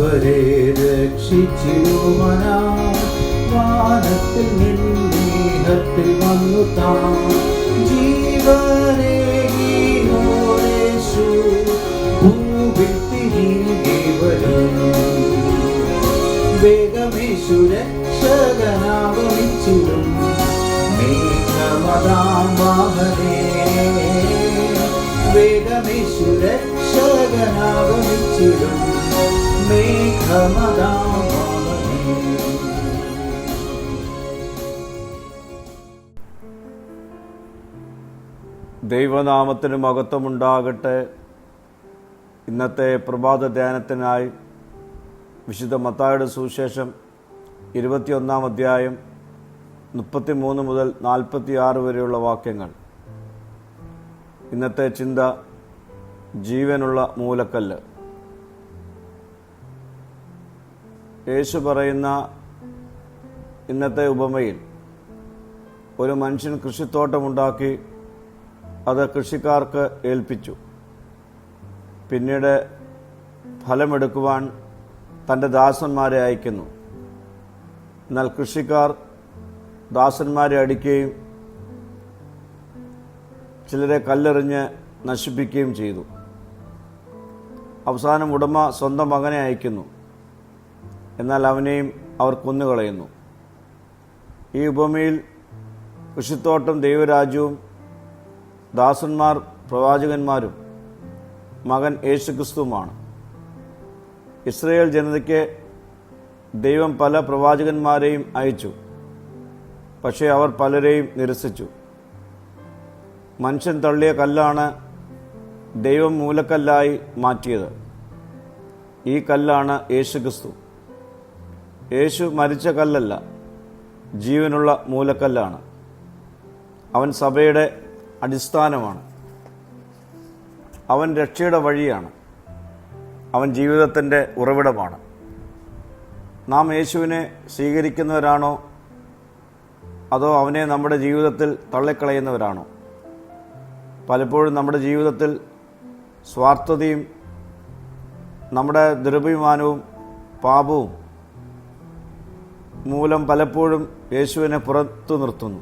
അവരെ രക്ഷിച്ചിരുവനാ വാനത്തിൽ നിന്നേഹത്തിൽ വന്നു താൻ ജീവനേകീനോരേശു ഭൂവിൽ തിരികെ വരും. വേഗമേശു രക്ഷകനാഗമിച്ചിടും മേഘമതാം വാഹനേ. വേഗമേശു രക്ഷകനാഗമിച്ചിടും മേഘമതാം വാഹനേ. ദൈവനാമത്തിന് മഹത്വമുണ്ടാകട്ടെ. ഇന്നത്തെ പ്രഭാത ധ്യാനത്തിനായി വിശുദ്ധ മത്തായിയുടെ സുവിശേഷം 21 അധ്യായം 33 മുതൽ 46 വരെയുള്ള വാക്യങ്ങൾ. ഇന്നത്തെ ചിന്ത ജീവനുള്ള മൂലക്കല്ല്. യേശു പറയുന്ന ഇന്നത്തെ ഉപമയിൽ ഒരു മനുഷ്യൻ കൃഷിത്തോട്ടമുണ്ടാക്കി അത് കൃഷിക്കാർക്ക് ഏൽപ്പിച്ചു. പിന്നീട് ഫലമെടുക്കുവാൻ തൻ്റെ ദാസന്മാരെ അയക്കുന്നു. എന്നാൽ കൃഷിക്കാർ ദാസന്മാരെ അടിക്കുകയും ചിലരെ കല്ലെറിഞ്ഞ് നശിപ്പിക്കുകയും ചെയ്തു. അവസാനം ഉടമ സ്വന്തം മകനെ അയക്കുന്നു. എന്നാൽ അവനെയും അവർ കൊന്നുകളയുന്നു. ഈ ഉപമയിൽ കൃഷിത്തോട്ടം ദൈവരാജ്യവും, ദാസന്മാർ പ്രവാചകന്മാരും, മകൻ യേശുക്രിസ്തുവുമാണ്. ഇസ്രായേൽ ജനതയ്ക്ക് ദൈവം പല പ്രവാചകന്മാരെയും അയച്ചു. പക്ഷേ അവർ പലരെയും നിരസിച്ചു. മനുഷ്യൻ തള്ളിയ കല്ലാണ് ദൈവം മൂലക്കല്ലായി മാറ്റിയത്. ഈ കല്ലാണ് യേശുക്രിസ്തു. യേശു മരിച്ച കല്ലല്ല, ജീവനുള്ള മൂലക്കല്ലാണ്. അവൻ സഭയുടെ അടിസ്ഥാനമാണ്. അവൻ രക്ഷയുടെ വഴിയാണ്. അവൻ ജീവിതത്തിൻ്റെ ഉറവിടമാണ്. നാം യേശുവിനെ സ്വീകരിക്കുന്നവരാണോ അതോ അവനെ നമ്മുടെ ജീവിതത്തിൽ തള്ളിക്കളയുന്നവരാണോ? പലപ്പോഴും നമ്മുടെ ജീവിതത്തിൽ സ്വാർത്ഥതയും നമ്മുടെ ദുരഭിമാനവും പാപവും മൂലം പലപ്പോഴും യേശുവിനെ പുറത്തു നിർത്തുന്നു.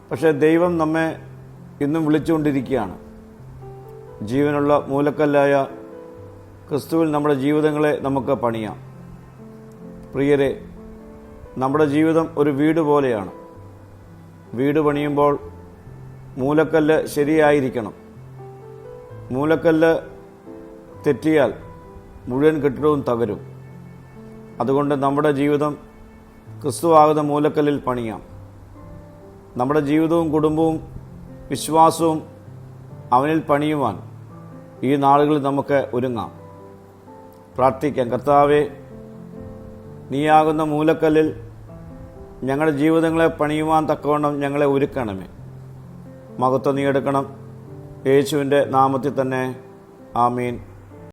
പക്ഷേ ദൈവം നമ്മെ ഇന്നും വിളിച്ചുകൊണ്ടിരിക്കുകയാണ്. ജീവനുള്ള മൂലക്കല്ലായ ക്രിസ്തുവിൽ നമ്മുടെ ജീവിതങ്ങളെ നമുക്ക് പണിയാം. പ്രിയരെ, നമ്മുടെ ജീവിതം ഒരു വീട് പോലെയാണ്. വീട് പണിയുമ്പോൾ മൂലക്കല്ല് ശരിയായിരിക്കണം. മൂലക്കല്ല് തെറ്റിയാൽ മുഴുവൻ കെട്ടിടവും തകരും. അതുകൊണ്ട് നമ്മുടെ ജീവിതം ക്രിസ്തുവാകുന്ന മൂലക്കല്ലിൽ പണിയാം. നമ്മുടെ ജീവിതവും കുടുംബവും വിശ്വാസവും അവനിൽ പണിയുവാൻ ഈ നാളുകളിൽ നമുക്ക് ഒരുങ്ങാം. പ്രാർത്ഥിക്കാം. കർത്താവേ, നീയാകുന്ന മൂലക്കല്ലിൽ ഞങ്ങളുടെ ജീവിതങ്ങളെ പണിയുവാൻ തക്കവണ്ണം ഞങ്ങളെ ഒരുക്കണമേ. മഹത്വം നീ എടുക്കണം. യേശുവിൻ്റെ നാമത്തിൽ തന്നെ. ആമീൻ.